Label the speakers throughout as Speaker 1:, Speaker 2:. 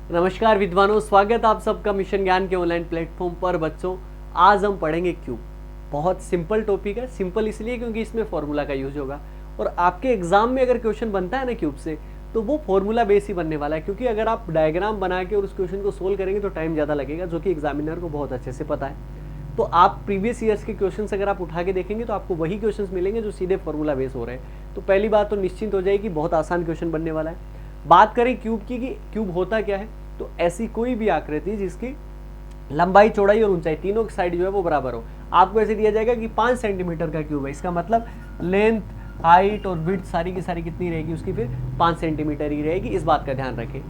Speaker 1: नमस्कार विद्वानों, स्वागत आप सबका मिशन ज्ञान के ऑनलाइन प्लेटफॉर्म पर। बच्चों, आज हम पढ़ेंगे क्यूब। बहुत सिंपल टॉपिक है। सिंपल इसलिए क्योंकि इसमें फॉर्मूला का यूज होगा और आपके एग्जाम में अगर क्वेश्चन बनता है ना क्यूब से, तो वो फॉर्मूला बेस ही बनने वाला है। क्योंकि अगर आप डायग्राम बना के और उस क्वेश्चन को सोल्व करेंगे तो टाइम ज़्यादा लगेगा, जो कि एग्जामिनर को बहुत अच्छे से पता है। तो आप प्रीवियस ईयर्स के क्वेश्चंस अगर आप उठा के देखेंगे तो आपको वही क्वेश्चंस मिलेंगे जो सीधे फॉर्मूला बेस हो रहे हैं। तो पहली बात तो निश्चिंत हो जाएगी, बहुत आसान क्वेश्चन बनने वाला है। बात करें क्यूब की कि क्यूब होता क्या है, तो ऐसी कोई भी आकृति जिसकी लंबाई, चौड़ाई और ऊंचाई तीनों की साइड जो है वो बराबर हो। आपको ऐसे दिया जाएगा कि 5 सेंटीमीटर का क्यूब है, इसका मतलब लेंथ, हाइट और विड्थ सारी की सारी कितनी रहेगी उसकी, फिर 5 सेंटीमीटर ही रहेगी। इस बात का ध्यान रखें।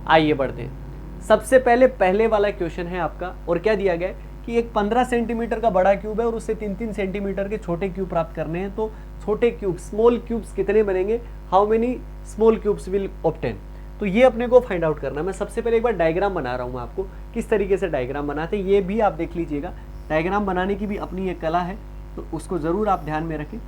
Speaker 1: आइए बढ़ते हैं। सबसे पहले वाला क्वेश्चन है आपका, और क्या दिया गया है कि एक 15 सेंटीमीटर का बड़ा क्यूब है और उससे 3-3 सेंटीमीटर के छोटे क्यूब प्राप्त करने हैं। तो छोटे क्यूब, स्मॉल क्यूब्स कितने बनेंगे, how many small cubes will obtain. तो ये अपने को फाइंड आउट करना है। मैं सबसे पहले एक बार डायग्राम बना रहा हूँ आपको, किस तरीके से डायग्राम बनाते हैं ये भी आप देख लीजिएगा। डायग्राम बनाने की भी अपनी एक कला है, तो उसको ज़रूर आप ध्यान में रखें।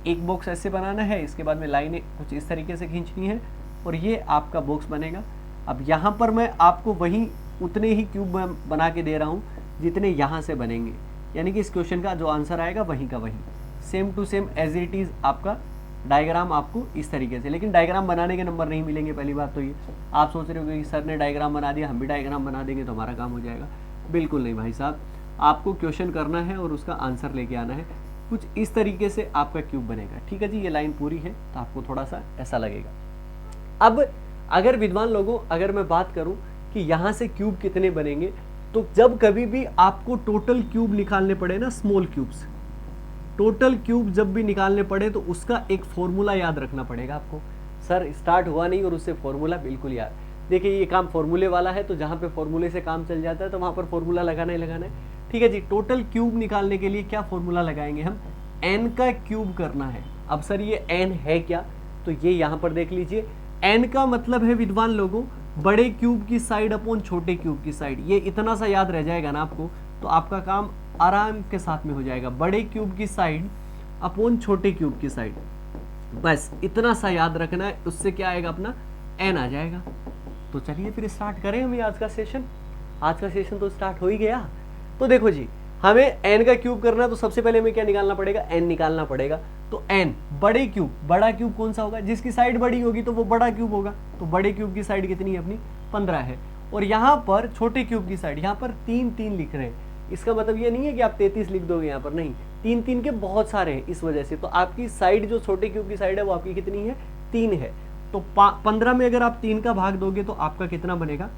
Speaker 1: एक बॉक्स ऐसे बनाना है, इसके बाद में लाइनें कुछ इस तरीके से खींचनी है और ये आपका बॉक्स बनेगा। अब यहाँ पर मैं आपको वही उतने ही क्यूब बना के दे रहा हूँ जितने यहाँ से बनेंगे, यानी कि इस क्वेश्चन का जो आंसर आएगा वहीं का वहीं, same to same as it is आपका डायग्राम आपको इस तरीके से। लेकिन डायग्राम बनाने के नंबर नहीं मिलेंगे। पहली बात तो ये, आप सोच रहे हो कि सर ने डायग्राम बना दिया, हम भी डायग्राम बना देंगे तो हमारा काम हो जाएगा। बिल्कुल नहीं भाई साहब, आपको क्वेश्चन करना है और उसका आंसर लेके आना है। कुछ इस तरीके से आपका क्यूब बनेगा। ठीक है जी, ये लाइन पूरी है तो आपको थोड़ा सा ऐसा लगेगा। अब अगर विद्वान लोगों, अगर मैं बात करूं कि यहाँ से क्यूब कितने बनेंगे, तो जब कभी भी आपको टोटल क्यूब निकालने पड़े ना, स्मॉल क्यूब्स, टोटल क्यूब जब भी निकालने पड़े तो उसका एक फॉर्मूला याद रखना पड़ेगा आपको। सर स्टार्ट हुआ नहीं और उससे फॉर्मूला, बिल्कुल यार। देखिए ये काम फॉर्मूले वाला है, तो जहाँ पे फॉर्मूले से काम चल जाता है तो वहाँ पर फॉर्मूला लगाना ही लगाना है। ठीक है जी, टोटल क्यूब निकालने के लिए क्या फॉर्मूला लगाएंगे हम, एन का क्यूब करना है। अब सर ये एन है क्या, तो ये यहाँ पर देख लीजिए। एन का मतलब है विद्वान लोगों, बड़े क्यूब की साइड अपॉन छोटे क्यूब की साइड। ये इतना सा याद रह जाएगा ना आपको, तो आपका काम आराम के साथ में हो जाएगा। बड़े क्यूब की साइड अपॉन छोटे क्यूब की साइड, बस इतना सा याद रखना है। उससे क्या आएगा, अपना एन आ जाएगा। तो चलिए फिर स्टार्ट करें हम आज का सेशन। आज का सेशन तो स्टार्ट हो ही गया। तो देखो जी, हमें एन का क्यूब करना है तो सबसे पहले हमें क्या निकालना पड़ेगा, एन निकालना पड़ेगा। तो एन, बड़े क्यूब, बड़ा क्यूब कौन सा होगा, जिसकी साइड बड़ी होगी तो वो बड़ा क्यूब होगा। तो बड़े क्यूब की साइड कितनी है अपनी, 15 है। और यहाँ पर छोटे क्यूब की साइड, यहाँ पर 3-3 लिख रहे हैं। इसका मतलब ये नहीं है कि आप 33 लिख दोगे यहाँ पर, नहीं, 3-3 के बहुत सारे हैं इस वजह से। तो आपकी साइड जो छोटे क्यूब की साइड है वो आपकी कितनी है, 3 है। तो 15 में अगर आप 3 का भाग दोगे तो आपका कितना बनेगा,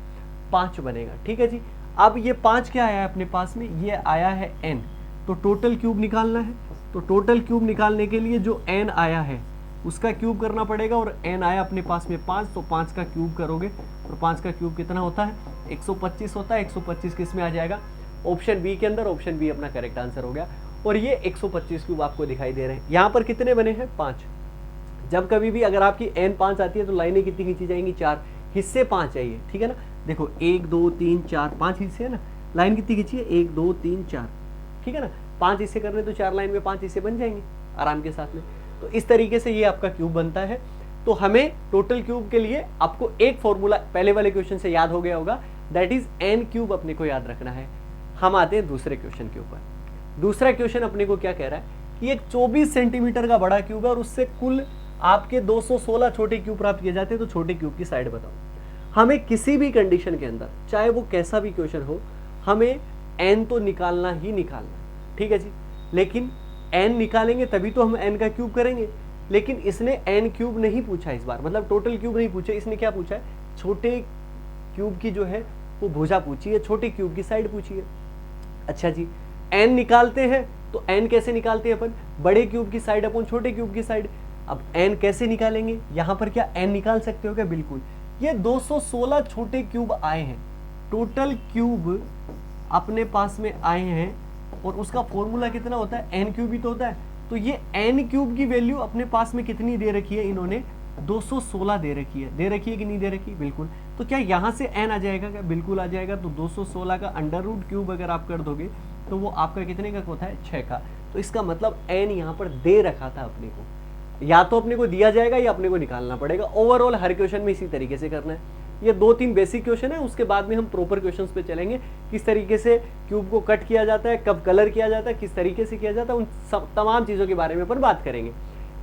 Speaker 1: 5 बनेगा। ठीक है जी। अब ये 5 क्या आया है अपने पास में, ये आया है एन। तो टोटल क्यूब निकालना है, तो टोटल क्यूब निकालने के लिए जो एन आया है उसका क्यूब करना पड़ेगा। और एन आया अपने पास में 5, तो 5 का क्यूब करोगे और 5 का क्यूब कितना होता है, 125 होता है। 125 किस में आ जाएगा, ऑप्शन बी के अंदर। ऑप्शन बी अपना करेक्ट आंसर हो गया। और ये 125 क्यूब आपको दिखाई दे रहे हैं। यहाँ पर कितने बने हैं, 5। जब कभी भी अगर आपकी एन 5 आती है तो लाइनें कितनी खींची जाएंगी, 4, हिस्से 5 चाहिए। ठीक है ना, देखो 1 2 3 4 5 हिस्से है ना, लाइन कितनी खींची है, 1 2 3 4। ठीक है ना, 5 हिस्से करने तो 4 लाइन में 5 हिस्से बन जाएंगे आराम के साथ में। तो इस तरीके से ये आपका क्यूब बनता है। तो हमें टोटल क्यूब के लिए आपको एक फॉर्मूला पहले वाले क्वेश्चन से याद हो गया होगा, दैट इज एन क्यूब अपने को याद रखना है। हम आते हैं दूसरे क्वेश्चन के ऊपर। दूसरा क्वेश्चन अपने को क्या कह रहा है कि एक 24 सेंटीमीटर का बड़ा क्यूब है और उससे कुल आपके 216 छोटे क्यूब प्राप्त किए जाते हैं। तो छोटे क्यूब की साइड बताओ। हमें किसी भी कंडीशन के अंदर, चाहे वो कैसा भी क्वेश्चन हो, हमें एन तो निकालना ही निकालना। ठीक है जी, लेकिन एन निकालेंगे तभी तो हम एन का क्यूब करेंगे। लेकिन इसने एन क्यूब नहीं पूछा इस बार, मतलब टोटल क्यूब नहीं पूछा। इसने क्या पूछा है, छोटे क्यूब की जो है वो भुजा पूछी है, छोटे क्यूब की साइड पूछी है। अच्छा जी, एन निकालते हैं तो एन कैसे निकालते हैं अपन, बड़े क्यूब की साइड अपन छोटे क्यूब की साइड। अब एन कैसे निकालेंगे, यहां पर क्या एन निकाल सकते हो क्या, बिल्कुल। ये 216 छोटे क्यूब आए हैं, टोटल क्यूब अपने पास में आए हैं। और उसका फॉर्मूला कितना होता है, एन क्यूब ही तो होता है। तो ये एन क्यूब की वैल्यू अपने पास में कितनी दे रखी है, इन्होंने 216 दे रखी है कि नहीं दे रखी, बिल्कुल। तो क्या यहाँ से एन आ जाएगा क्या, बिल्कुल आ जाएगा। तो 216 का अंडर रूट क्यूब अगर आप कर दोगे तो वो आपका कितने का होता है, 6 का। तो इसका मतलब एन यहाँ पर दे रखा था अपने को, या तो अपने को दिया जाएगा या अपने को निकालना पड़ेगा। ओवरऑल हर क्वेश्चन में इसी तरीके से करना है। ये 2-3 बेसिक क्वेश्चन है, उसके बाद में हम प्रॉपर क्वेश्चंस पे चलेंगे, किस तरीके से क्यूब को कट किया जाता है, कब कलर किया जाता है, किस तरीके से किया जाता है, उन सब तमाम चीज़ों के बारे में अपन बात करेंगे।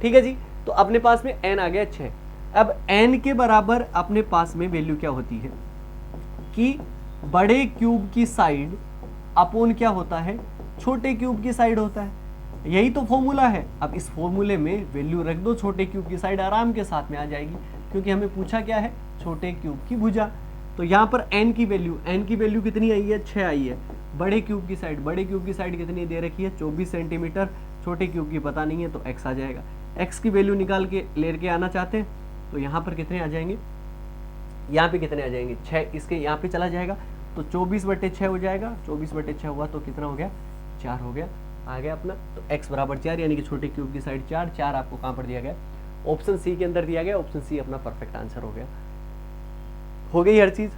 Speaker 1: ठीक है जी। तो अपने पास में n आ गया 6। अब n के बराबर अपने पास में वैल्यू क्या होती है कि बड़े क्यूब की साइड अपोन क्या होता है, छोटे क्यूब की साइड होता है। यही तो फॉर्मूला है। अब इस फॉर्मूले में वैल्यू रख दो, छोटे क्यूब की साइड आराम के साथ में आ जाएगी, क्योंकि हमें पूछा क्या है, छोटे क्यूब की भुजा। तो यहाँ पर n की वैल्यू कितनी आई है, 6 आई है। बड़े क्यूब की साइड कितनी दे रखी है, 24 सेंटीमीटर। छोटे क्यूब की पता नहीं है, तो x आ जाएगा। x की वैल्यू निकाल के लेके आना चाहते हैं, तो यहाँ पर कितने आ जाएंगे, यहाँ पे कितने आ जाएंगे, 6 इसके यहाँ पे चला जाएगा, तो 24/6 हो जाएगा। 24/6 हुआ तो कितना हो गया, 4 हो गया, आ गया अपना। तो x बराबर 4, यानी कि छोटे क्यूब की साइड 4 आपको कहाँ पर दिया गया, ऑप्शन सी के अंदर दिया गया। ऑप्शन सी अपना परफेक्ट आंसर हो गया। हो गई हर चीज,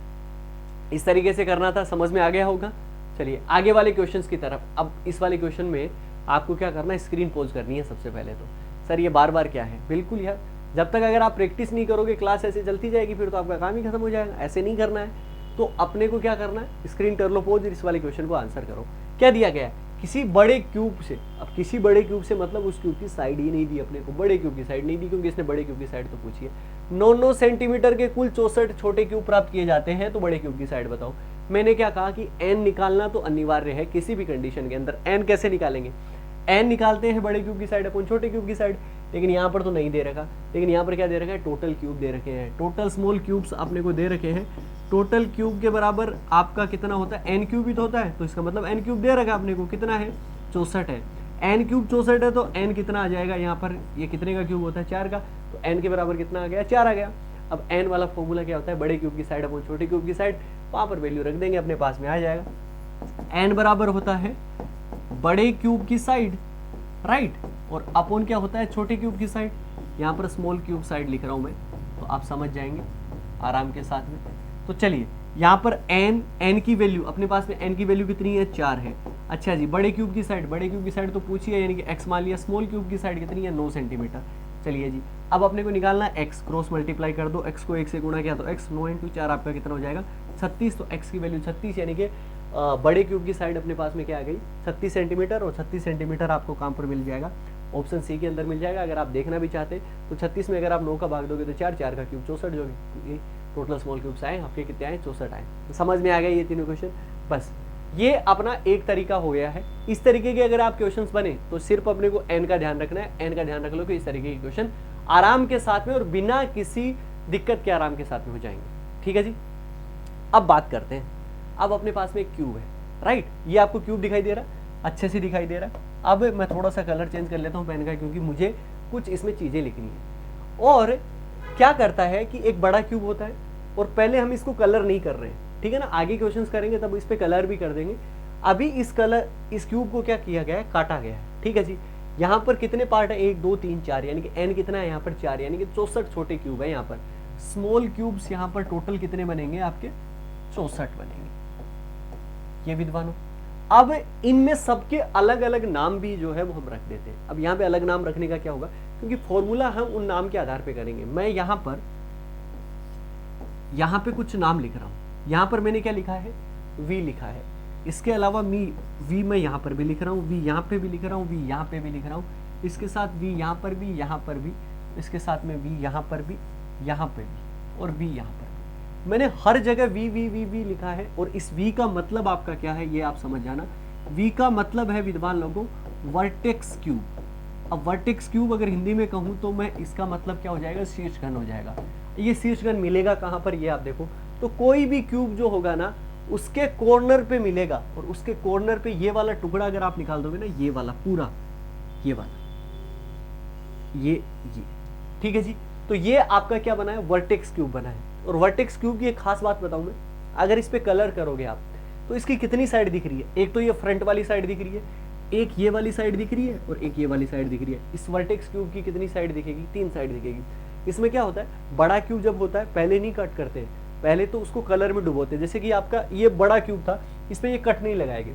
Speaker 1: इस तरीके से करना था, समझ में आ गया होगा। चलिए आगे वाले क्वेश्चंस की तरफ। अब इस वाले क्वेश्चन में आपको क्या करना है, स्क्रीन पॉज करनी है सबसे पहले तो। सर ये बार बार क्या है, बिल्कुल यार, जब तक अगर आप प्रैक्टिस नहीं करोगे क्लास ऐसे चलती जाएगी, फिर तो आपका काम ही खत्म हो जाएगा। ऐसे नहीं करना है, तो अपने को क्या करना है, स्क्रीन कर लो पॉज, इस वाले क्वेश्चन को आंसर करो। क्या दिया गया है, किसी बड़े क्यूब से, अब किसी बड़े क्यूब से मतलब उस क्यूब की साइड ही नहीं दी अपने को, बड़े क्यूब की साइड नहीं दी, क्योंकि इसने बड़े क्यूब की साइड तो पूछी है। 9 सेंटीमीटर के कुल 64 छोटे क्यूब प्राप्त किए जाते हैं, तो बड़े क्यूब की साइड बताओ। मैंने क्या कहा कि n निकालना तो अनिवार्य है किसी भी कंडीशन के अंदर। n कैसे निकालेंगे, n निकालते हैं बड़े क्यूब की साइड अपन छोटे क्यूब की साइड, लेकिन यहाँ पर तो नहीं दे रखा। लेकिन यहाँ पर क्या दे रखा है, टोटल क्यूब दे रखे हैं, टोटल स्मॉल क्यूब्स अपने को दे रखे हैं। टोटल क्यूब के बराबर आपका कितना होता है, n क्यूब ही तो होता है, तो इसका मतलब n क्यूब दे रखा है अपने को, कितना है, 64 है। n क्यूब 64 है, तो n कितना आ जाएगा यहाँ पर, ये कितने का क्यूब होता है, 4 का, तो n के बराबर कितना आ गया, 4 आ गया। अब n वाला फॉर्मूला क्या होता है, बड़े क्यूब की साइड अपन छोटे क्यूब की साइड, वहां पर वैल्यू रख देंगे, अपने पास में आ जाएगा। n बराबर होता है बड़े क्यूब की साइड, राइट, और अपोन क्या होता है, छोटे क्यूब की साइड। यहाँ पर स्मॉल क्यूब साइड लिख रहा हूं मैं, तो आप समझ जाएंगे आराम के साथ में। तो चलिए यहाँ पर n की वैल्यू अपने पास में, n की वैल्यू कितनी है, 4 है। अच्छा जी, बड़े क्यूब की साइड तो पूछिए, यानी कि x मान लिया। स्मॉल क्यूब की साइड कितनी है, 9 सेंटीमीटर। चलिए जी, अब अपने को निकालना है x, क्रॉस मल्टीप्लाई कर दो, x को 1 से गुणा किया तो x, 9 × 4 आपका कितना हो जाएगा, 36। तो x की वैल्यू 36, यानी कि बड़े क्यूब की साइड अपने पास में क्या आ गई, 36 सेंटीमीटर, और 36 सेंटीमीटर आपको कहाँ पर मिल जाएगा, ऑप्शन सी के अंदर मिल जाएगा। अगर आप देखना भी चाहते तो 36 में अगर आप 9 का भाग दोगे तो 4 का क्यूब 64, जो टोटल स्मॉल क्यूब्स आए आपके कितने आए, 64 आए। तो समझ में आ गया ये तीनों क्वेश्चन। बस ये अपना एक तरीका हो गया है। इस तरीके के अगर आप क्वेश्चंस बने तो सिर्फ अपने को n का ध्यान रखना है, n का ध्यान रख लो कि इस तरीके के क्वेश्चन आराम के साथ में और बिना किसी दिक्कत के आराम के साथ में हो जाएंगे। ठीक है जी, अब बात करते हैं। अब अपने पास में एक क्यूब है, राइट, ये आपको क्यूब दिखाई दे रहा है, अच्छे से दिखाई दे रहा है। अब मैं थोड़ा सा कलर चेंज कर लेता हूँ पेन का, क्योंकि मुझे कुछ इसमें चीजें लिखनी है। और क्या करता है कि एक बड़ा क्यूब होता है, और पहले हम इसको कलर नहीं कर रहे हैं, ठीक है ना, आगे क्वेश्चंस करेंगे तब इस पे कलर भी कर देंगे। अभी इस क्यूब को क्या किया गया है, काटा गया है। ठीक है जी, यहाँ पर कितने पार्ट है, 1 2 3 4, यानी कि n कितना है यहाँ पर 4, यानी कि 64 छोटे क्यूब है। यहाँ पर स्मॉल क्यूब्स यहाँ पर टोटल कितने बनेंगे आपके, 64 बनेंगे। ये विद्वानों, अब इनमें सबके अलग अलग नाम भी जो है वो हम रख देते हैं। अब यहाँ पे अलग नाम रखने का क्या होगा, क्योंकि फॉर्मूला हम उन नाम के आधार पे करेंगे। मैं यहाँ पे कुछ नाम लिख रहा हूँ, यहाँ पर मैंने क्या लिखा है, v लिखा है। इसके अलावा v मैं यहाँ पर भी लिख रहा हूँ, v यहाँ पे भी लिख रहा हूँ, v यहाँ पे भी लिख रहा हूँ, इसके साथ v यहाँ पर भी, यहाँ पर भी, इसके साथ में v यहाँ पर भी, यहाँ पे भी, और v यहाँ पर भी। मैंने हर जगह v लिखा है। और इस v का मतलब आपका क्या है, ये आप समझ जाना। v का मतलब है विद्वान लोगों, वर्टेक्स क्यूब। अब वर्टेक्स क्यूब अगर हिंदी में कहूँ तो मैं इसका मतलब क्या हो जाएगा, शीर्ष घन हो जाएगा। ये शीर्ष घन मिलेगा कहाँ पर, ये आप देखो, तो कोई भी क्यूब जो होगा ना उसके कॉर्नर पे मिलेगा, और उसके कॉर्नर पे ये वाला टुकड़ा अगर आप निकाल दोगे ना, ये वाला पूरा, ये वाला, ये ठीक है जी। तो ये आपका क्या बना है, वर्टेक्स क्यूब बना है। और वर्टेक्स क्यूब की एक खास बात बताऊं मैं, अगर इस पे कलर करोगे आप तो इसकी कितनी साइड दिख रही है, एक तो ये फ्रंट वाली साइड दिख रही है, एक ये वाली साइड दिख रही है, और एक ये वाली साइड दिख रही है। इस वर्टेक्स क्यूब की कितनी साइड दिखेगी, 3 साइड दिखेगी। इसमें क्या होता है, बड़ा क्यूब जब होता है पहले नहीं कट करते हैं, पहले तो उसको कलर में डुबोते हैं। जैसे कि आपका ये बड़ा क्यूब था, इस पे ये कट नहीं लगाएंगे,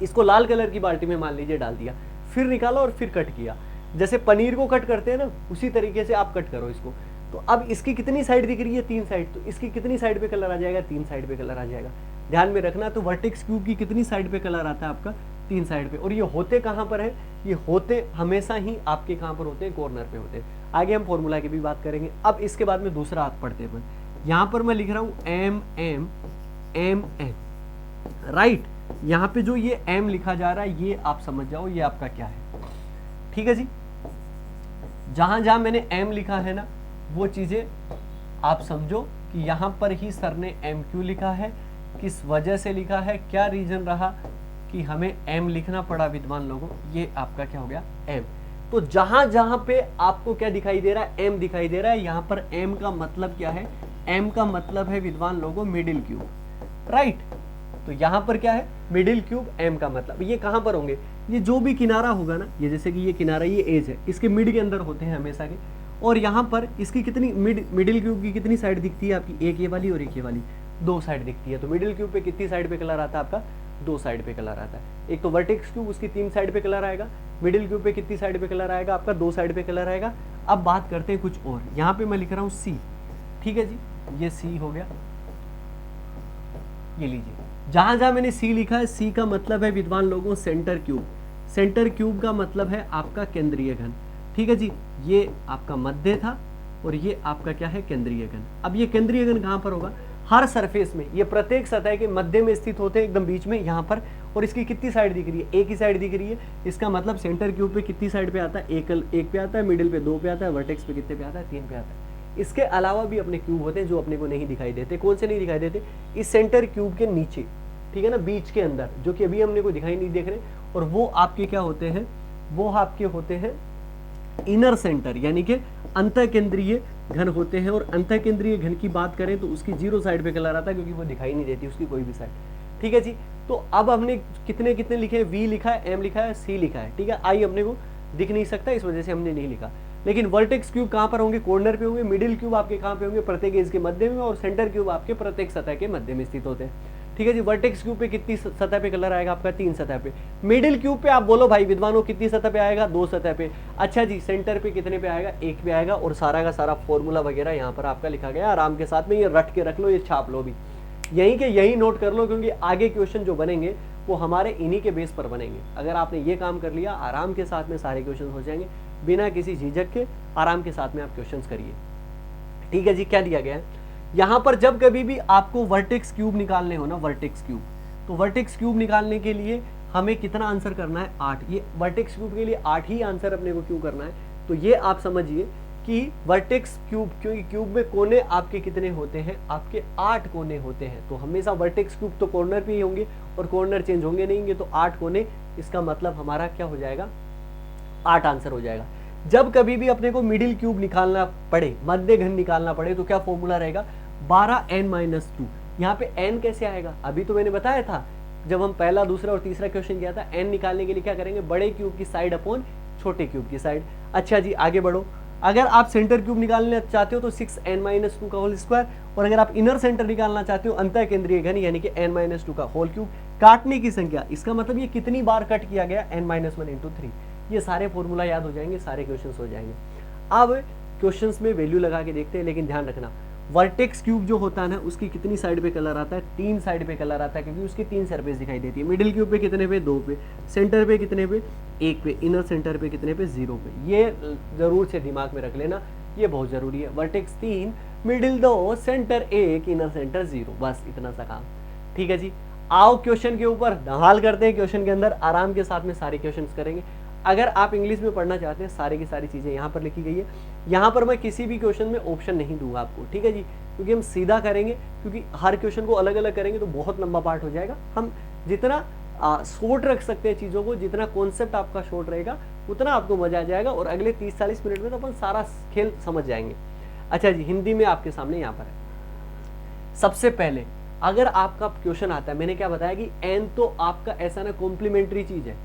Speaker 1: इसको लाल कलर की बाल्टी में मान लीजिए डाल दिया, फिर निकाला और फिर कट किया। जैसे पनीर को कट करते हैं ना, उसी तरीके से आप कट करो इसको। तो अब इसकी कितनी साइड दिख रही है, 3 साइड, तो इसकी कितनी साइड पे कलर आ जाएगा, 3 साइड पे कलर आ जाएगा। ध्यान में रखना, तो वर्टेक्स क्यूब की कितनी साइड पे कलर आता है आपका, 3 साइड पे। और ये होते कहाँ पर है, ये होते हमेशा ही आपके कहाँ पर होते हैं, कॉर्नर पे होते हैं। आगे हम फॉर्मूला की भी बात करेंगे। अब इसके बाद में दूसरा हाथ पढ़ते हैं अपन। यहाँ पर मैं लिख रहा हूँ M M M M, right. यहाँ पे जो ये एम लिखा जा रहा है ये आप समझ जाओ ये आपका क्या है, ठीक है जी। जहां जहां मैंने एम लिखा है ना वो चीजें आप समझो कि यहां पर ही सर ने एम क्यों लिखा है, किस वजह से लिखा है, क्या रीजन रहा कि हमें एम लिखना पड़ा विद्वान लोगों, ये आपका क्या हो गया एम। तो जहां जहां पे आपको क्या दिखाई दे रहा है, एम दिखाई दे रहा है, यहां पर एम का मतलब क्या है, एम का मतलब है विद्वान लोगों मिडिल क्यूब, राइट। तो यहां पर क्या है, मिडिल क्यूब, एम का मतलब ये कहां पर होंगे, ये जो भी किनारा होगा ना, ये जैसे कि ये किनारा, ये एज है, इसके मिड के अंदर होते हैं हमेशा के। और यहाँ पर इसकी कितनी मिडिल क्यूब की कितनी साइड दिखती है आपकी, एक ये वाली और एक ये वाली, 2 साइड दिखती है। तो मिडिल क्यूब पे कितनी साइड पे कलर आता है आपका, 2 साइड पे कलर आता है। एक तो वर्टेक्स क्यूब उसकी 3 साइड पे कलर आएगा, मिडिल क्यूब पे कितनी साइड पे कलर आएगा आपका, 2 साइड पे कलर आएगा। अब बात करते हैं कुछ और, यहाँ पे मैं लिख रहा हूँ सी, ठीक है जी, ये सी हो गया, ये लीजिए। जहां जहां मैंने सी लिखा है, सी का मतलब है विद्वान लोगों सेंटर क्यूब, सेंटर क्यूब का मतलब है आपका केंद्रीय घन, ठीक है जी। ये आपका मध्य था और ये आपका क्या है, केंद्रीय घन। अब ये केंद्रीय घन कहां पर होगा, हर सरफेस में, ये प्रत्येक सतह के मध्य में स्थित होते हैं, एकदम बीच में यहाँ पर। और इसकी कितनी साइड दिख रही है, एक ही साइड दिख रही है। इसका मतलब सेंटर क्यूब पे कितनी साइड पे आता है, एक पे आता है, मिडिल पे 2 पे आता है, वर्टेक्स पे कितने पे आता है, 3 पे आता है। इसके अलावा भी अपने क्यूब होते हैं जो अपने को नहीं दिखाई देते। कौन से नहीं दिखाई देते, इस सेंटर क्यूब के नीचे, ठीक है ना, बीच के अंदर, जो कि अभी हमने को दिखाई नहीं देख रहे। और वो आपके क्या होते हैं, वो आपके होते हैं इनर सेंटर, यानी कि अंतः केंद्रीय घन होते हैं। और अंतः केंद्रीय घन की बात करें तो उसकी 0 साइड पे कलर आता है, क्योंकि वो दिखाई नहीं देती उसकी कोई भी साइड, ठीक है जी। तो अब हमने कितने कितने लिखे, वी लिखा है, एम लिखा है, सी लिखा है, ठीक है। आई अपने को दिख नहीं सकता, इस वजह से हमने नहीं लिखा। लेकिन वर्टेक्स क्यूब कहां पर होंगे, कॉर्नर पे होंगे। मिडिल क्यूब आपके कहां पे होंगे, प्रत्येक एज के मध्य में। और सेंटर क्यूब आपके प्रत्येक सतह के मध्य में स्थित होते हैं, ठीक है जी। वर्टेक्स क्यूब पे कितनी सतह पे कलर आएगा आपका, 3 सतह पे। मिडिल क्यूब पे आप बोलो भाई विद्वानों कितनी सतह पे आएगा, 2 सतह पे। अच्छा जी, सेंटर पे कितने पे आएगा, 1 पे आएगा। और सारा का सारा फॉर्मूला वगैरह यहाँ पर आपका लिखा गया, आराम के साथ में ये रट के रख लो, ये छाप लो भी, यहीं के यही नोट कर लो, क्योंकि आगे क्वेश्चन जो बनेंगे वो हमारे इन्हीं के बेस पर बनेंगे। अगर आपने ये काम कर लिया, आराम के साथ में सारे क्वेश्चन हो जाएंगे, बिना किसी झिझक के आराम के साथ में आप क्वेश्चन करिए, ठीक है जी। क्या दिया गया है यहाँ पर, जब कभी भी आपको वर्टेक्स क्यूब निकालने हो ना, वर्टेक्स क्यूब, तो वर्टेक्स क्यूब निकालने के लिए हमें कितना आंसर करना है, 8। ये वर्टेक्स क्यूब के लिए 8 ही आंसर अपने को क्यों करना है, तो ये आप समझिए कि वर्टेक्स क्यूब, क्योंकि क्यूब में कोने आपके कितने होते हैं, आपके 8 कोने होते हैं। तो हमेशा वर्टेक्स क्यूब तो कॉर्नर पे ही होंगे और कॉर्नर चेंज होंगे नहीं होंगे, तो 8 कोने, इसका मतलब हमारा क्या हो जाएगा, 8 आंसर हो जाएगा। जब कभी भी अपने को मिडिल क्यूब निकालना पड़े, मध्य घन निकालना पड़े, तो क्या फॉर्मूला रहेगा, 12n-2। यहाँ पे n कैसे आएगा, अभी तो मैंने बताया था जब हम पहला, दूसरा और तीसरा क्वेश्चन किया था। n निकालने के लिए क्या करेंगे, बड़े क्यूब की साइड अपॉन छोटे क्यूब की साइड। अच्छा जी, आगे बढ़ो। अगर आप सेंटर क्यूब निकालना चाहते हो तो 6n-2 का होल स्क्वायर। और अगर आप इनर सेंटर निकालना चाहते हो, अंतः केंद्रीय घन, यानी कि n-2 का होल क्यूब। काटने की संख्या, इसका मतलब ये कितनी बार कट किया गया, n-1 × 3। ये सारे फॉर्मूला याद हो जाएंगे, सारे क्वेश्चंस हो जाएंगे। अब क्वेश्चंस में वैल्यू लगा के देखते हैं, लेकिन ध्यान रखना वर्टेक्स क्यूब जो होता है ना, उसकी कितनी साइड पे कलर आता है, 3 साइड पे कलर आता है, क्योंकि उसकी 3 सरफेस दिखाई देती है। मिडिल क्यूब पे कितने पे, 2 पे। सेंटर पे कितने पे, 1 पे। इनर सेंटर पे कितने पे, 0 पे। ये जरूर से दिमाग में रख लेना, ये बहुत जरूरी है। Vertex 3, middle 2, centre 1, inner centre 0, बस इतना सा काम, ठीक है जी। आओ क्वेश्चन के ऊपर हल करते हैं। क्वेश्चन के अंदर आराम के साथ में सारे क्वेश्चन करेंगे। अगर आप इंग्लिश में पढ़ना चाहते हैं, सारी की सारी चीज़ें यहाँ पर लिखी गई है। यहाँ पर मैं किसी भी क्वेश्चन में ऑप्शन नहीं दूंगा आपको, ठीक है जी, क्योंकि हम सीधा करेंगे, क्योंकि हर क्वेश्चन को अलग अलग करेंगे तो बहुत लंबा पार्ट हो जाएगा। हम जितना शॉर्ट रख सकते हैं चीज़ों को, जितना कॉन्सेप्ट आपका शॉर्ट रहेगा, उतना आपको मजा आ जाएगा। और अगले 30-40 मिनट में तो अपन सारा खेल समझ जाएंगे। अच्छा जी, हिंदी में आपके सामने यहाँ पर है। सबसे पहले अगर आपका क्वेश्चन आता है, मैंने क्या बताया कि एन तो आपका ऐसा ना कॉम्प्लीमेंट्री चीज है।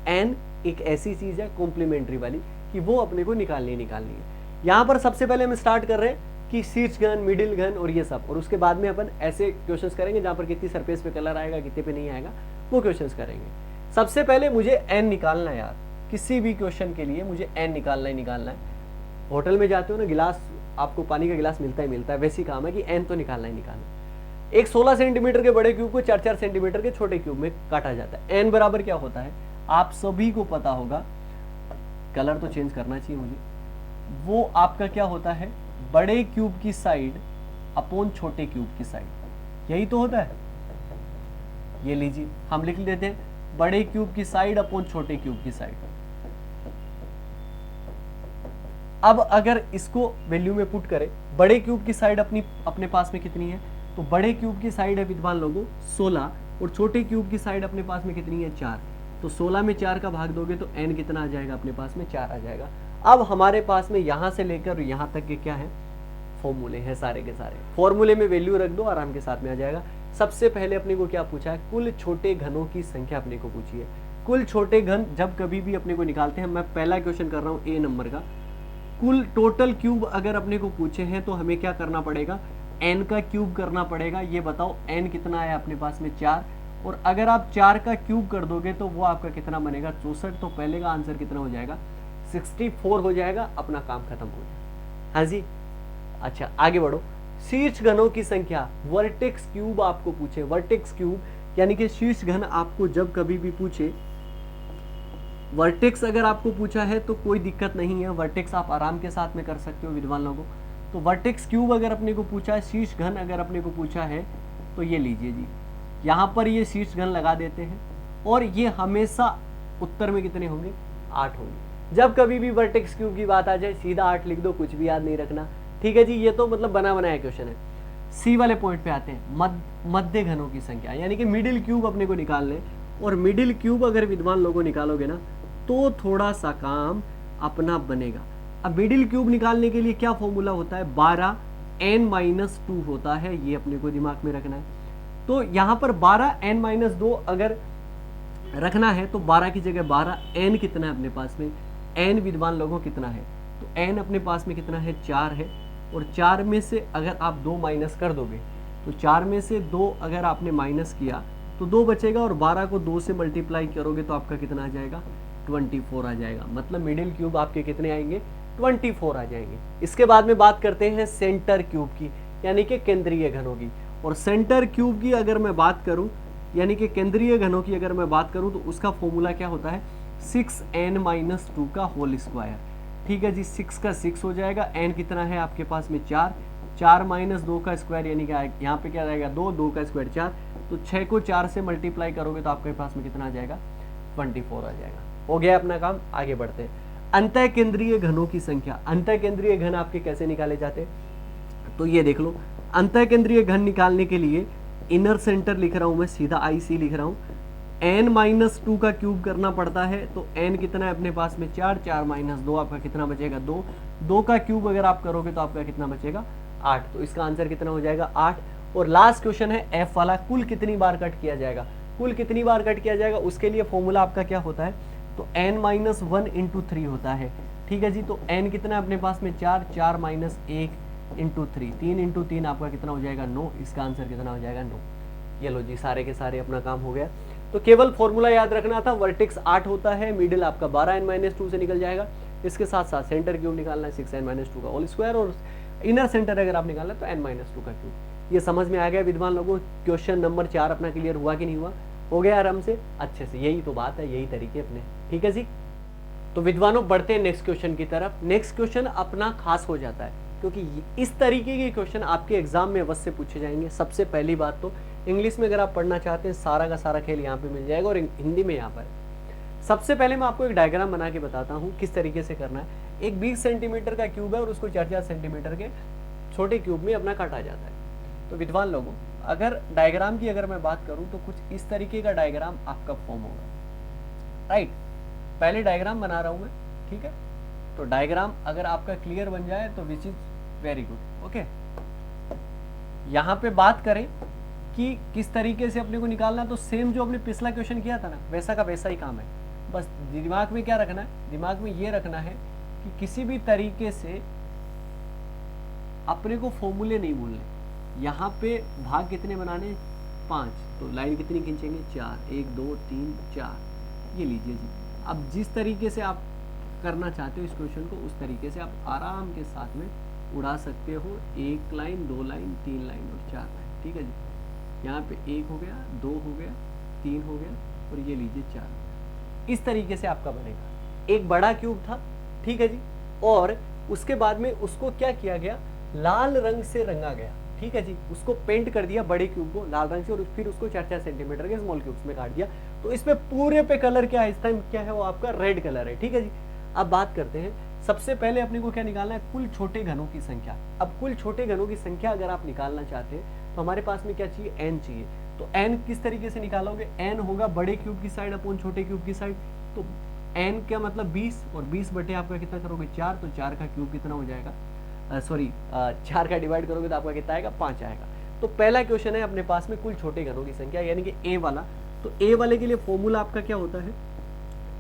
Speaker 1: एन एक ऐसी चीज है कॉम्प्लीमेंट्री वाली कि वो अपने को निकालनी है। यहाँ पर सबसे पहले हम स्टार्ट कर रहे हैं कि शीर्ष घन, मिडिल घन और ये सब, और उसके बाद में अपन ऐसे क्वेश्चंस करेंगे जहाँ पर कितनी सरफेस पे कलर आएगा, कितने पे नहीं आएगा, वो क्वेश्चंस करेंगे। सबसे पहले मुझे एन निकालना है यार, किसी भी क्वेश्चन के लिए मुझे एन निकालना ही निकालना है। होटल में जाते हो ना, गिलास आपको पानी का गिलास मिलता है, वैसी काम है कि n तो निकालना ही निकालना। एक 16 सेंटीमीटर के बड़े क्यूब को 4-4 सेंटीमीटर के छोटे क्यूब में काटा जाता है। n बराबर क्या होता है आप सभी को पता होगा, कलर तो चेंज करना चाहिए मुझे, वो आपका क्या होता है बड़े क्यूब की साइड अपॉन छोटे क्यूब की साइड, यही तो होता है। ये लीजिए हम लिख देते हैं बड़े क्यूब की साइड अपॉन छोटे क्यूब की साइड। अब अगर इसको वैल्यू में पुट करें, बड़े क्यूब की साइड अपने पास में कितनी है, तो बड़े क्यूब की साइड है विद्वान लोगों 16 और छोटे क्यूब की साइड अपने पास में कितनी है 4। तो 16 में 4 का भाग दोगे तो n कितना आ जाएगा अपने पास में 4 आ जाएगा। अब हमारे पास में यहां से लेकर यहां तक के क्या है फॉर्मूले हैं, सारे के सारे फॉर्मूले में वैल्यू रख दो आराम के साथ में आ जाएगा। सबसे पहले अपने को क्या पूछा है, कुल छोटे घनों की संख्या अपने को पूछी है। कुल छोटे घन जब कभी भी अपने को निकालते हैं, मैं पहला क्वेश्चन कर रहा हूं ए नंबर का, कुल टोटल क्यूब अगर अपने को पूछे हैं तो हमें क्या करना पड़ेगा n का क्यूब करना पड़ेगा। ये बताओ n कितना है अपने पास में 4, और अगर आप 4 का क्यूब कर दोगे तो वो आपका कितना बनेगा 64। तो पहले का आंसर कितना हो जाएगा 64 हो जाएगा, अपना काम खत्म हो जाएगा। हाँ जी, अच्छा आगे बढ़ो। शीर्ष घनों की संख्या, वर्टेक्स क्यूब आपको पूछे, वर्टेक्स क्यूब यानी कि शीर्ष घन आपको जब कभी भी पूछे, वर्टेक्स अगर आपको पूछा है तो कोई दिक्कत नहीं है, वर्टेक्स आप आराम के साथ में कर सकते हो विद्वान लोगों। तो वर्टेक्स क्यूब अगर अपने को पूछा है, शीर्ष घन अगर अपने को पूछा है तो ये लीजिए जी, यहाँ पर ये शीर्ष घन लगा देते हैं और ये हमेशा उत्तर में कितने होंगे 8 होंगे। जब कभी भी वर्टेक्स क्यूब की बात आ जाए सीधा 8 लिख दो, कुछ भी याद नहीं रखना, ठीक है जी। ये तो मतलब बना बनाया क्वेश्चन है। सी वाले पॉइंट पे आते हैं, मध्य घनों की संख्या यानी कि मिडिल क्यूब अपने को निकाल लें, और मिडिल क्यूब अगर विद्वान लोगों निकालोगे ना तो थोड़ा सा काम अपना बनेगा। अब मिडिल क्यूब निकालने के लिए क्या फॉर्मूला होता है 12n-2 होता है, ये अपने को दिमाग में रखना है। तो यहाँ पर 12n-2 अगर रखना है तो 12 की जगह 12, n कितना है अपने पास में, n विद्वान लोगों कितना है, तो n अपने पास में कितना है 4 है, और 4 में से अगर आप 2 माइनस कर दोगे तो 4 में से 2 अगर आपने माइनस किया तो 2 बचेगा, और 12 को 2 से मल्टीप्लाई करोगे तो आपका कितना आ जाएगा 24 आ जाएगा। मतलब मिडिल क्यूब आपके कितने आएंगे 24 आ जाएंगे। इसके बाद में बात करते हैं सेंटर क्यूब की यानी कि केंद्रीय घनों की। और सेंटर क्यूब की अगर मैं बात करूं यानी कि केंद्रीय घनों की अगर मैं बात करूं तो उसका फॉर्मूला क्या होता है 6n-2 का होल स्क्वायर। ठीक है जी, 6 का 6 हो जाएगा, n कितना है आपके पास में 4, 4 - 2 का स्क्वायर यानी कि यहाँ पे क्या रहेगा 2, 2 का स्क्वायर 4, तो 6 को 4 से मल्टीप्लाई करोगे तो आपके पास में कितना आ जाएगा 24 आ जाएगा। हो गया अपना काम, आगे बढ़ते हैं। अंतः केंद्रीय घनों की संख्या, अंतः केंद्रीय घन आपके कैसे निकाले जाते हैं तो ये देख लो। अंतः केंद्रीय घन निकालने के लिए इनर सेंटर लिख रहा हूं मैं, सीधा IC लिख रहा हूं, n-2 का क्यूब करना पड़ता है। तो n कितना है अपने पास में 4, 4 - 2 आपका कितना बचेगा 2, 2 का क्यूब अगर आप करोगे तो आपका कितना बचेगा 8। तो इसका आंसर कितना हो जाएगा 8। और लास्ट क्वेश्चन है F वाला, कुल कितनी बार कट किया जाएगा, कुल कितनी बार कट किया जाएगा उसके लिए फॉर्मूला आपका क्या होता है तो n-1 × 3 होता है। ठीक है जी, तो n कितना है अपने पास में 4, 4 - 1 × 3, 3 × 3 आपका कितना हो जाएगा 9। इसका आंसर कितना हो जाएगा 9। ये लो जी, सारे के सारे अपना काम हो गया। तो केवल फॉर्मूला याद रखना था, वर्टेक्स 8 होता है, मिडिल आपका 12n-2 से निकल जाएगा। इसके साथ साथ सेंटर क्यूब निकालना है 6n-2 का होल स्क्वायर, और इनर सेंटर अगर आप निकालना है तो n-2 का क्यूब। ये समझ में आ गया विद्वान लोगों। क्वेश्चन नंबर 4 अपना क्लियर हुआ कि नहीं हुआ, हो गया आराम से अच्छे से। यही तो बात है, यही तरीके अपने, ठीक है जी। तो विद्वानों बढ़ते हैं नेक्स्ट क्वेश्चन की तरफ। नेक्स्ट क्वेश्चन अपना खास हो जाता है क्योंकि इस तरीके के क्वेश्चन आपके एग्जाम में अवश्य पूछे जाएंगे। सबसे पहली बात तो इंग्लिश में अगर आप पढ़ना चाहते हैं सारा का सारा खेल यहाँ पे मिल जाएगा, और हिंदी में यहाँ पर सबसे पहले मैं आपको एक डायग्राम बना के बताता हूँ किस तरीके से करना है। एक 20 सेंटीमीटर का क्यूब है और उसको 4-4 सेंटीमीटर के छोटे क्यूब में अपना काटा जाता है। तो विद्वान लोगों, अगर डायग्राम की अगर मैं बात करूं तो कुछ इस तरीके का डायग्राम आपका फॉर्म होगा, राइट। पहले डायग्राम बना रहा हूं मैं, ठीक है। तो डायग्राम अगर आपका क्लियर बन जाए तो which is very good, okay. यहां पे बात करें कि किस तरीके से अपने को निकालना, तो सेम जो अपने पिछला क्वेश्चन किया था ना वैसा का वैसा ही काम है। बस दिमाग में क्या रखना है, दिमाग में ये रखना है कि किसी भी तरीके से अपने को फॉर्मूले नहीं भूलने। यहाँ पे भाग कितने बनाने 5, तो लाइन कितनी खींचेंगे 4, 1 2 3 4। ये लीजिए जी। अब जिस तरीके से आप करना चाहते हो इस क्वेश्चन को उस तरीके से आप आराम के साथ में उड़ा सकते हो, 1 लाइन, 2 लाइन, 3 लाइन और 4 लाइन, ठीक है जी। यहाँ पे 1 हो गया, 2 हो गया, 3 हो गया और ये लीजिए 4 हो गया। इस तरीके से आपका बनेगा। एक बड़ा क्यूब था, ठीक है जी, और उसके बाद में उसको क्या किया गया, लाल रंग से रंगा गया, ठीक है जी, उसको पेंट कर दिया बड़े क्यूब को लाल रंग से और फिर उसको 4-4 सेंटीमीटर के स्मॉल क्यूब्स में काट दिया। तो इसमें पूरे पे कलर क्या है, इस टाइम क्या है, वो आपका रेड कलर है, ठीक है जी। अब बात करते हैं, सबसे पहले अपने को क्या निकालना है, कुल छोटे घनों की संख्या। अब कुल छोटे घनों की संख्या अगर आप निकालना चाहते हैं तो हमारे पास में क्या चाहिए, n चाहिए। तो n किस तरीके से निकालोगे, n होगा बड़े क्यूब की साइड अपॉन छोटे क्यूब की साइड। तो n क्या मतलब 20 और 20 बटे आपका कितना करोगे 4, तो 4 का क्यूब कितना हो जाएगा, 4 का डिवाइड करोगे तो आपका कितना आएगा, 5 आएगा। तो पहला क्वेश्चन है अपने पास में कुल छोटे घनों की संख्या यानी कि ए वाला। तो ए वाले के लिए फॉर्मूला आपका क्या होता है,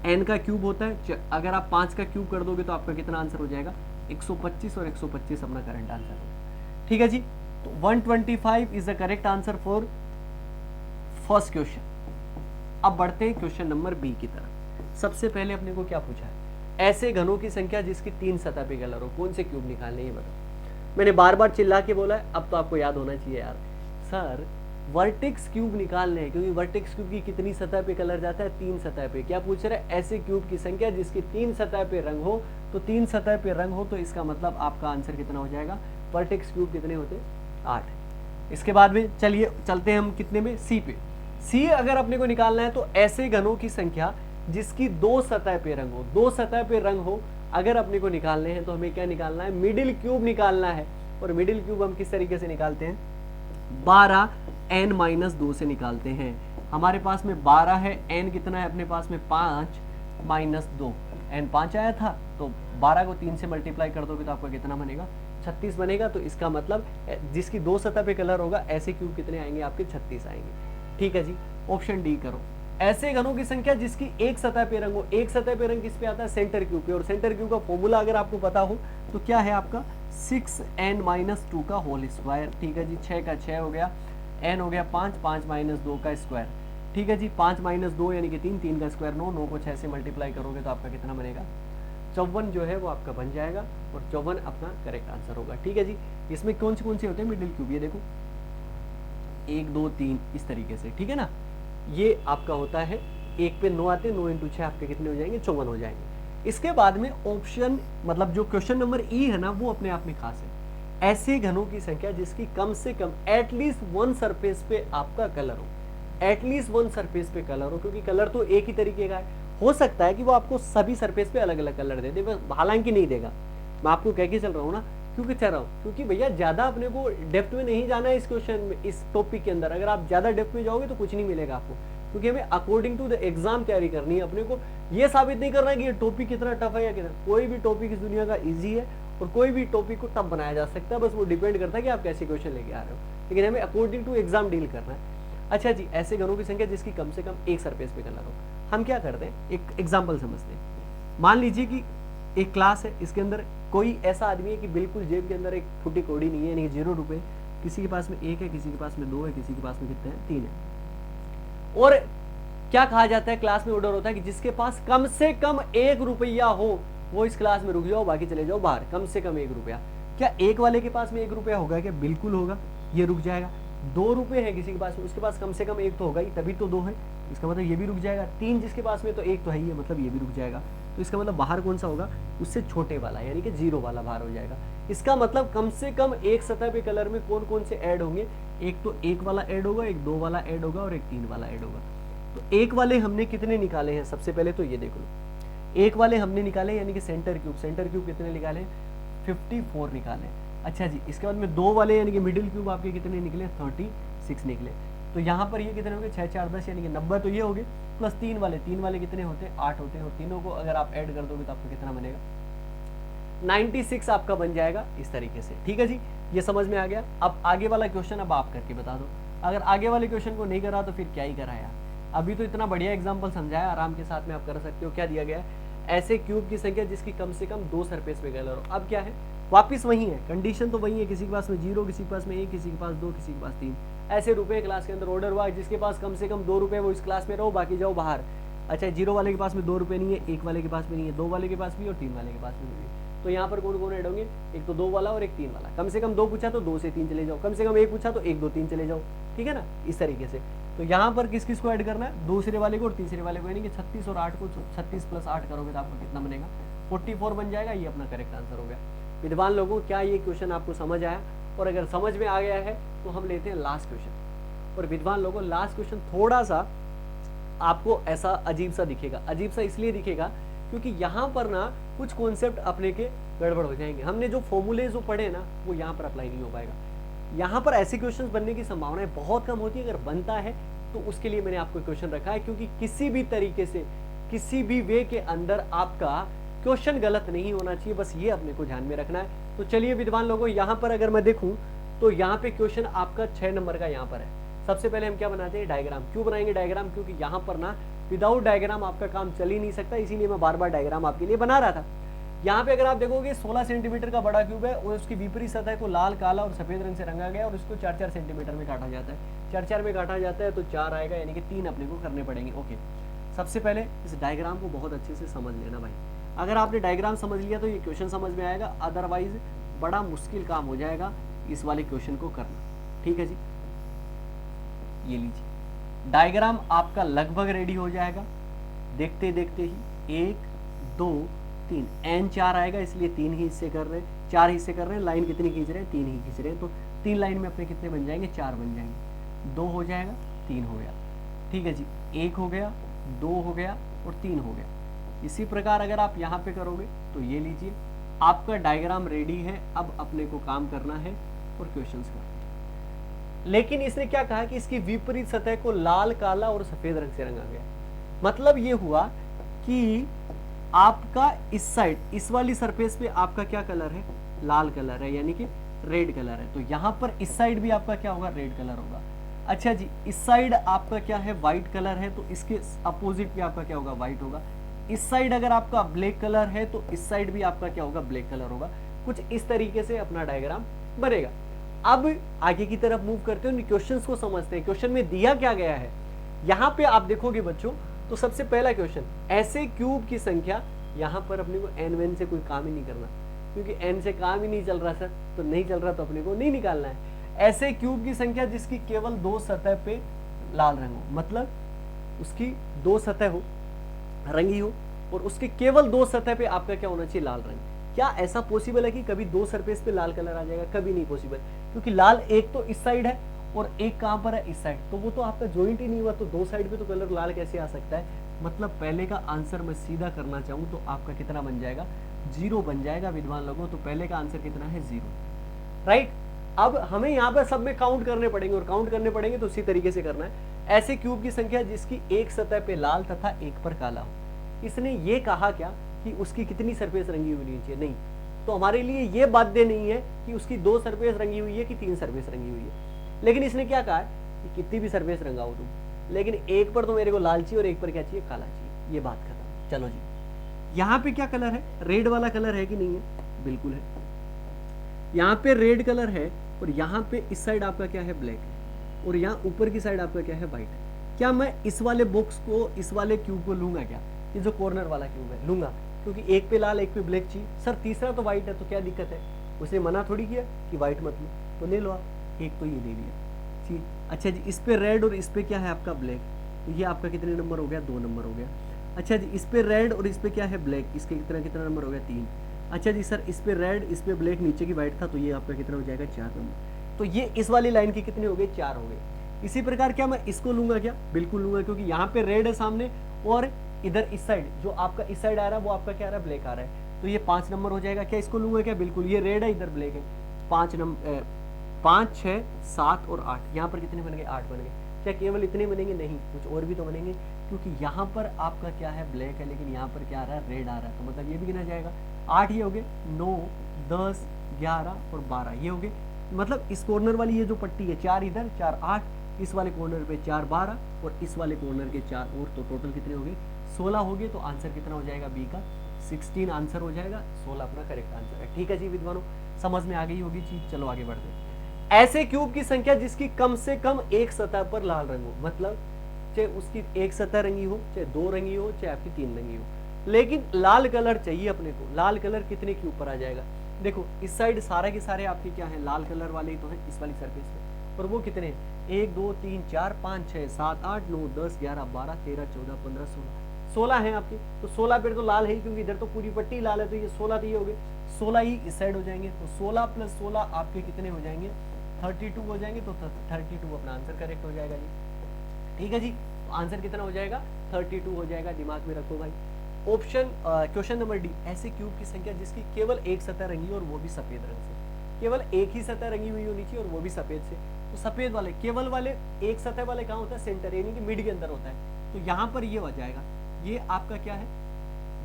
Speaker 1: n का क्यूब होता है। अगर आप 5 का क्यूब कर दोगे तो आपका कितना आंसर हो जाएगा, 125 और 125 अपना करंट आंसर होगा, ठीक है जी। तो 125 is the correct answer for first question. अब बढ़ते हैं क्वेश्चन नंबर बी की तरफ। सबसे पहले अपने को क्या पूछा है, ऐसे घनों की संख्या जिसकी 3 सतह पे कलर हो, कौन से क्यूब निकालने ये बताओ। मैंने बार बार चिल्ला के बोला है, अब तो आपको याद होना चाहिए यार, सर वर्टेक्स क्यूब निकालने हैं, क्योंकि वर्टेक्स क्यूब की कितनी सतह पे कलर जाता है, 3 सतह पे। क्या पूछ रहे हैं, ऐसे क्यूब की संख्या जिसकी 3 सतह पे रंग हो। तो 3 सतह पे रंग हो तो इसका मतलब आपका आंसर कितना हो जाएगा, वर्टेक्स क्यूब कितने होते, 8। इसके बाद में चलिए चलते हैं हम कितने में, सी पे। सी अगर अपने को निकालना है तो ऐसे घनों की संख्या जिसकी 2 सतह पे रंग हो, 2 सतह पे रंग हो अगर अपने को निकालने हैं तो हमें क्या निकालना है, मिडिल क्यूब निकालना है। और मिडिल क्यूब हम किस तरीके से निकालते हैं, 12n-2 से निकालते हैं। हमारे पास में 12 है, n कितना है अपने पास में 5 - 2, n 5 आया था, तो 12 को 3 से मल्टीप्लाई कर दोगे तो आपका कितना बनेगा, 36 बनेगा। तो इसका मतलब जिसकी 2 सतह पे कलर होगा ऐसे क्यूब कितने आएंगे आपके, 36 आएंगे, ठीक है जी। ऑप्शन डी करो, ऐसे घनों की संख्या जिसकी एक सतह पे रंग हो। एक सतह पे रंग किस पे आता है, सेंटर क्यूब पे। और सेंटर क्यूब का फॉर्मूला अगर आपको पता हो तो क्या है आपका, 6n-2 का होल स्क्वायर, ठीक है जी। 6 का 6 हो गया, n हो गया 5, 5 - 2 का स्क्वायर, ठीक है जी। 5 - 2 यानी कि 3, 3 का स्क्वायर 9, 9 को 6 से मल्टीप्लाई करोगे तो आपका कितना बनेगा, 54 जो है वो आपका बन जाएगा। और 54 अपना करेक्ट आंसर होगा, ठीक है जी। इसमें कौन से होते हैं मिडिल क्यूब, ये देखो 1 2 3 इस तरीके से, ठीक है ना। ये आपका होता है, एक पे 9 आते हैं, 9 × 6 आपके कितने हो जाएंगे, 54 हो जाएंगे। इसके बाद में ऑप्शन मतलब जो क्वेश्चन नंबर ई है ना, वो अपने आप में खास है। ऐसे घनों की संख्या जिसकी कम से कम एटलीस्ट 1 सरफेस पे आपका कलर हो, एटलीस्ट 1 सरफेस पे कलर हो, क्योंकि कलर तो एक ही तरीके का है। हो सकता है कि वो आपको सभी सरफेस पे अलग अलग कलर दे दे, हालांकि नहीं देगा। मैं आपको कह के चल रहा हूँ ना, क्योंकि चल रहा हूँ क्योंकि भैया ज्यादा अपने को डेप्थ में नहीं जाना है इस क्वेश्चन में, इस टॉपिक के अंदर। अगर आप ज्यादा डेप्थ में जाओगे तो कुछ नहीं मिलेगा आपको, क्योंकि हमें अकॉर्डिंग टू द एग्जाम तैयारी करनी है। अपने को ये साबित नहीं करना है कि ये टॉपिक कितना टफ है या कितना। कोई भी टॉपिक इस दुनिया का इजी है और कोई भी टॉपिक को टफ बनाया जा सकता है, बस वो डिपेंड करता है कि आप कैसे क्वेश्चन लेके आ रहे हो। लेकिन हमें अकॉर्डिंग टू एग्जाम डील करना है। अच्छा जी, ऐसे घनों की संख्या जिसकी कम से कम एक सरफेस पे कलर हो। हम क्या करते हैं, एक एग्जाम्पल समझते हैं। मान लीजिए कि एक क्लास है, इसके अंदर कोई ऐसा आदमी है कि बिल्कुल जेब के अंदर एक फुटी कौड़ी नहीं है, नहीं 0 रुपए, किसी के पास में 1 है, किसी के पास में 2 है, किसी के पास में कितने हैं, 3 है। और क्या कहा जाता है, क्लास में ऑर्डर होता है कि जिसके पास कम से कम 1 रुपया हो वो इस क्लास में रुक जाओ, बाकी चले जाओ बाहर। कम से कम 1 रुपया। क्या एक वाले के पास में 1 रुपया होगा क्या, बिल्कुल होगा, ये रुक जाएगा। 2 रुपए है किसी के पास में, उसके पास कम से कम 1 तो होगा ही, तभी तो 2 है, इसका मतलब ये भी रुक जाएगा। 3 जिसके पास में तो 1 तो है ही है, मतलब ये भी रुक जाएगा। तो इसका मतलब बाहर कौन सा होगा, उससे छोटे वाला, यानी कि 0 वाला बाहर हो जाएगा। इसका मतलब कम से कम एक सतह पे कलर में कौन कौन से ऐड होंगे, एक तो 1 वाला ऐड होगा, एक 2 वाला ऐड होगा और एक 3 वाला ऐड होगा। तो 1 वाले हमने कितने निकाले हैं, सबसे पहले तो ये देख लो, 1 वाले हमने निकाले यानी कि सेंटर क्यूब कितने निकाले, 54 निकाले। अच्छा जी, इसके बाद में 2 वाले यानी कि मिडिल क्यूब आपके कितने निकले, 36 निकले। तो यहाँ पर ये कितने हो गए, 6 4 10 यानी कि 90 तो ये हो गए, प्लस 3 वाले कितने होते हैं, 8 होते हैं। और तीनों को अगर आप ऐड कर दोगे तो आपको कितना बनेगा, 96 आपका बन जाएगा इस तरीके से। ठीक है जी, ये समझ में आ गया। अब आगे वाला क्वेश्चन अब आप करके बता दो। अगर आगे वाले क्वेश्चन को नहीं करा तो फिर क्या ही करा यार। अभी तो इतना बढ़िया एग्जाम्पल समझाया, आराम के साथ में आप कर सकते हो। क्या दिया गया है, ऐसे क्यूब की संख्या जिसकी कम से कम 2 सरफेस पे कलर हो। अब क्या है, वापिस वही है, कंडीशन तो वही है, किसी के पास में 0, किसी के पास में 1, किसी के पास 2, किसी के पास 3। ऐसे रुपए क्लास के अंदर ऑर्डर हुआ, जिसके पास कम से कम 2 रुपए वो इस क्लास में रहो, बाकी जाओ बाहर। अच्छा, 0 वाले के पास में 2 रुपए नहीं है, 1 वाले के पास में नहीं है, 2 वाले के पास भी और 3 वाले के पास में नहीं है। तो यहाँ पर कौन कौन ऐड होंगे, एक तो 2 वाला और एक 3 वाला। कम से कम 2 पूछा तो 2 से 3 चले जाओ, कम से कम 1 पूछा तो 1 2 3 चले जाओ, ठीक है ना, इस तरीके से। तो यहाँ पर किस किस को ऐड करना है, दूसरे वाले को और तीसरे वाले को, यानी कि 36 और 8 को 36 + 8 करोगे तो आपको कितना बनेगा, 44 बन जाएगा। ये अपना करेक्ट आंसर हो गया। विद्वान लोगों, क्या ये क्वेश्चन आपको समझ आया? और अगर समझ में आ गया है तो हम लेते हैं लास्ट क्वेश्चन। और विद्वान लोगों, लास्ट क्वेश्चन थोड़ा सा आपको ऐसा अजीब सा दिखेगा। अजीब सा इसलिए दिखेगा क्योंकि यहाँ पर ना कुछ कॉन्सेप्ट अपने के गड़बड़ हो जाएंगे। हमने जो फॉर्मूले जो पढ़े ना वो यहाँ पर अप्लाई नहीं हो पाएगा। यहाँ पर ऐसे क्वेश्चंस बनने की संभावनाएं बहुत कम होती है। अगर बनता है तो उसके लिए मैंने आपको क्वेश्चन रखा है, क्योंकि किसी भी तरीके से किसी भी वे के अंदर आपका क्वेश्चन गलत नहीं होना चाहिए, बस ये अपने को ध्यान में रखना है। तो चलिए विद्वान लोगों, यहाँ पर अगर मैं देखूं तो यहाँ पे क्वेश्चन आपका 6 नंबर का यहाँ पर है। सबसे पहले हम क्या बनाते हैं, डायग्राम। क्यों बनाएंगे डायग्राम, क्योंकि यहाँ पर ना विदाउट डायग्राम आपका काम चल ही नहीं सकता, इसीलिए मैं बार बार डायग्राम आपके लिए बना रहा था। यहाँ पे अगर आप देखोगे 16 सेंटीमीटर का बड़ा क्यूब है और उसकी विपरीत सतह को लाल, काला और सफेद रंग से रंगा गया और इसको 4-4 सेंटीमीटर में काटा जाता है। 4-4 में काटा जाता है तो 4 आएगा, यानी कि 3 अपने को करने पड़ेंगे। ओके, सबसे पहले इस डायग्राम को बहुत अच्छे से समझ लेना भाई। अगर आपने डायग्राम समझ लिया तो ये क्वेश्चन समझ में आएगा, अदरवाइज बड़ा मुश्किल काम हो जाएगा इस वाले क्वेश्चन को करना। ठीक है जी, ये लीजिए डायग्राम आपका लगभग रेडी हो जाएगा। देखते देखते ही 1 2 3 n 4 आएगा, इसलिए 3 ही हिस्से कर रहे हैं, 4 हिस्से कर रहे हैं। लाइन कितनी खींच रहे हैं, 3 ही खींच रहे हैं। तो 3 लाइन में अपने कितने बन जाएंगे, 4 बन जाएंगे। 2 हो जाएगा, 3 हो गया। ठीक है जी, 1 हो गया, 2 हो गया और 3 हो गया। इसी प्रकार अगर आप यहाँ पे करोगे तो ये लीजिए आपका डायग्राम रेडी है। अब अपने को काम करना है और क्वेश्चंस करना है। लेकिन इसने क्या कहा कि इसकी विपरीत सतह को लाल, काला और सफेद रंग से रंगा गया। मतलब ये हुआ कि आपका इस साइड, इस वाली सरफेस पे आपका क्या कलर है, लाल कलर है, यानी कि रेड कलर है। तो यहां पर इस साइड भी आपका क्या होगा, रेड कलर होगा। अच्छा जी, इस साइड आपका क्या है, व्हाइट कलर है, तो इसके अपोजिट भी आपका क्या होगा, व्हाइट होगा। इस साइड अगर आपका ब्लैक कलर है तो इस साइड भी आपका क्या होगा, ब्लैक कलर होगा। कुछ इस तरीके से अपना डायग्राम बनेगा। अब आगे की तरफ मूव करते हैं, क्वेश्चंस को समझते हैं। क्वेश्चन में दिया क्या गया है, यहाँ पे आप देखोगे बच्चों, तो सबसे पहला क्वेश्चन, ऐसे क्यूब की संख्या, यहाँ पर अपने को n वन से कोई काम ही नहीं करना, क्योंकि n से काम ही नहीं चल रहा सर, तो नहीं चल रहा तो अपने को नहीं निकालना है। ऐसे क्यूब की संख्या जिसकी केवल 2 सतह पे लाल रंग हो, मतलब उसकी 2 सतह हो, रंगी हो, और उसके केवल 2 सतह पे आपका क्या होना चाहिए, लाल रंग। क्या ऐसा पॉसिबल है कि कभी 2 सरफेस पे लाल कलर आ जाएगा? कभी नहीं पॉसिबल, क्योंकि लाल एक तो इस साइड है और एक कहां पर है, इस साइड। तो वो तो आपका ज्वाइंट ही नहीं हुआ, तो 2 साइड पे तो कलर लाल कैसे आ सकता है। मतलब पहले का आंसर मैं सीधा करना चाहूँ तो आपका कितना बन जाएगा, 0 बन जाएगा विद्वान लोगों। तो पहले का आंसर कितना है, 0, राइट। अब हमें यहाँ पर सब में काउंट करने पड़ेंगे, और काउंट करने पड़ेंगे तो उसी तरीके से करना है। ऐसे क्यूब की संख्या जिसकी एक सतह पे लाल तथा एक पर काला हो। इसने ये कहा क्या कि उसकी कितनी सरफेस रंगी हुई होनी चाहिए, नहीं। तो हमारे लिए ये बाध्य नहीं है कि उसकी 2 सरफेस रंगी हुई है कि 3 सरफेस रंगी हुई है। लेकिन इसने क्या कहा है कि कितनी भी सरफेस रंगाओ तुम, लेकिन एक पर तो मेरे को लाल चाहिए और एक पर क्या चाहिए, काला चाहिए। ये बात खत्म। चलो जी, यहाँ पे क्या कलर है, रेड वाला कलर है कि नहीं है, बिल्कुल है। यहाँ पे रेड कलर है और यहाँ पे इस साइड आपका क्या है, ब्लैक है, और यहाँ ऊपर की साइड आपका क्या है, व्हाइट है। क्या मैं इस वाले बॉक्स को, इस वाले क्यूब को लूंगा क्या, ये जो कॉर्नर वाला क्यूब है, लूंगा, क्योंकि एक पे लाल एक पे ब्लैक चाहिए। सर तीसरा तो व्हाइट है, तो क्या दिक्कत है, उसने मना थोड़ी किया कि व्हाइट मत लो, तो ले लो आप, एक तो ये ले लिया ठीक। अच्छा जी, इस पे रेड और इस पे क्या है आपका ब्लैक, तो ये आपका कितने नंबर हो गया, 2 नंबर हो गया। अच्छा जी, इस पे रेड और इस पे क्या है, ब्लैक, इसके कितना नंबर हो गया, 3। अच्छा जी सर, इस पे रेड, इस पे ब्लैक, नीचे की व्हाइट था, तो ये आपका कितना हो जाएगा, 4 नंबर। तो ये इस वाली लाइन की कितनी हो गई, 4 हो गई। इसी प्रकार क्या मैं इसको लूंगा क्या, बिल्कुल लूंगा, क्योंकि यहाँ पे रेड है सामने और इधर इस साइड जो आपका इस साइड आ रहा है वो आपका क्या आ रहा है, ब्लैक आ रहा है। तो ये 5 नंबर हो जाएगा। क्या इसको लूंगा क्या, बिल्कुल, ये रेड है, इधर ब्लैक है। 5 नंबर, 5 6 7 और 8, यहाँ पर कितने बन गए, 8 बन गए। क्या केवल इतने बनेंगे, नहीं, कुछ और भी तो बनेंगे, क्योंकि यहाँ पर आपका क्या है, ब्लैक है, लेकिन यहाँ पर क्या आ रहा है, रेड आ रहा है। तो मतलब ये भी गिना जाएगा। 8 ये हो गए, 9 10 11 और 12 ये हो गए। मतलब इस कॉर्नर वाली ये जो पट्टी है, 4 इधर 4 8, इस वाले कॉर्नर पे 4 12 और इस वाले कॉर्नर के 4 और, तो टोटल कितने हो गए, 16 हो गए। तो आंसर कितना हो जाएगा, बी का 16 आंसर हो जाएगा। 16 अपना करेक्ट आंसर है। ठीक है जी विद्वानों, समझ में आ गई होगी चीज। चलो आगे बढ़ते हैं। ऐसे क्यूब की संख्या जिसकी कम से कम एक सतह पर लाल रंग हो, मतलब चाहे उसकी एक सतह रंगी हो, चाहे 2 रंगी हो, चाहे आपकी 3 रंगी हो। लेकिन लाल कलर चाहिए अपने को। लाल कलर कितने क्यूब पर आ जाएगा? देखो इस साइड सारे के सारे आपके क्या है, लाल कलर वाले ही तो है इस वाली सरफेस पे, और वो कितने हैं? 1 2 3 4 5 6 7 8 9 10 11 12 13 14 15 16 है आपके। तो 16 पे तो लाल है ही, क्योंकि इधर तो पूरी पट्टी लाल है, तो ये 16 तो ये हो गए, 16 ही इस साइड हो जाएंगे। तो 16 + 16 आपके कितने हो जाएंगे? 32 हो जाएंगे। तो 32 अपना आंसर करेक्ट हो जाएगा जी। ठीक है जी, तो आंसर कितना हो जाएगा? 32 हो जाएगा। दिमाग में रखो भाई। ऑप्शन क्वेश्चन नंबर डी, ऐसे क्यूब की संख्या जिसकी केवल एक सतह रंगी और वो भी सफेद रंग से। केवल एक ही सतह रंगी हुई होनी चाहिए और वो भी सफेद से। तो सफेद वाले, केवल वाले, एक सतह वाले कहाँ होता है? सेंटर, यानी कि मिड के अंदर होता है। तो यहाँ पर ये हो जाएगा, ये आपका क्या है?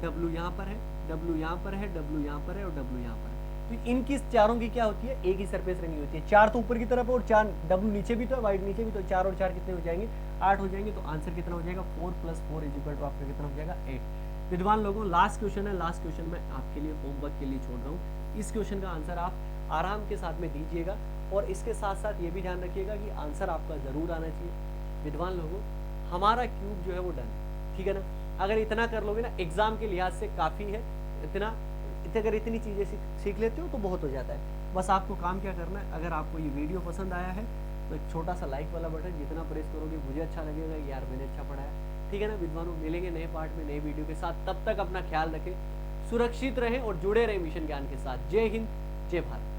Speaker 1: W यहाँ पर है, W यहाँ पर है, W यहाँ पर है और W यहाँ पर है। तो इनकी चारों की क्या होती है? एक ही सरफेस रंगी होती है। 4 तो ऊपर की तरफ है और 4 W नीचे भी तो है, वाइट नीचे भी तो। 4 और 4 कितने हो जाएंगे? 8 हो जाएंगे। तो आंसर कितना हो जाएगा? 4 + 4 = आपका कितना हो जाएगा? 8। विद्वान लोगों, लास्ट क्वेश्चन है। लास्ट क्वेश्चन मैं आपके लिए होमवर्क के लिए छोड़ रहा हूँ। इस क्वेश्चन का आंसर आप आराम के साथ में दीजिएगा, और इसके साथ साथ ये भी ध्यान रखिएगा कि आंसर आपका जरूर आना चाहिए। विद्वान लोगों, हमारा क्यूब जो है वो डन है, ठीक है ना? अगर इतना कर लोगे ना, एग्जाम के लिहाज से काफ़ी है। अगर इतनी चीज़ें सीख लेते हो तो बहुत हो जाता है। बस आपको काम क्या करना है, अगर आपको ये वीडियो पसंद आया है तो एक छोटा सा लाइक वाला बटन जितना प्रेस करोगे मुझे अच्छा लगेगा, यार मैंने अच्छा पढ़ाया, ठीक है ना? विद्वानों, मिलेंगे नए पार्ट में नए वीडियो के साथ। तब तक अपना ख्याल रखें, सुरक्षित रहें और जुड़े रहें मिशन ज्ञान के साथ। जय हिंद, जय भारत।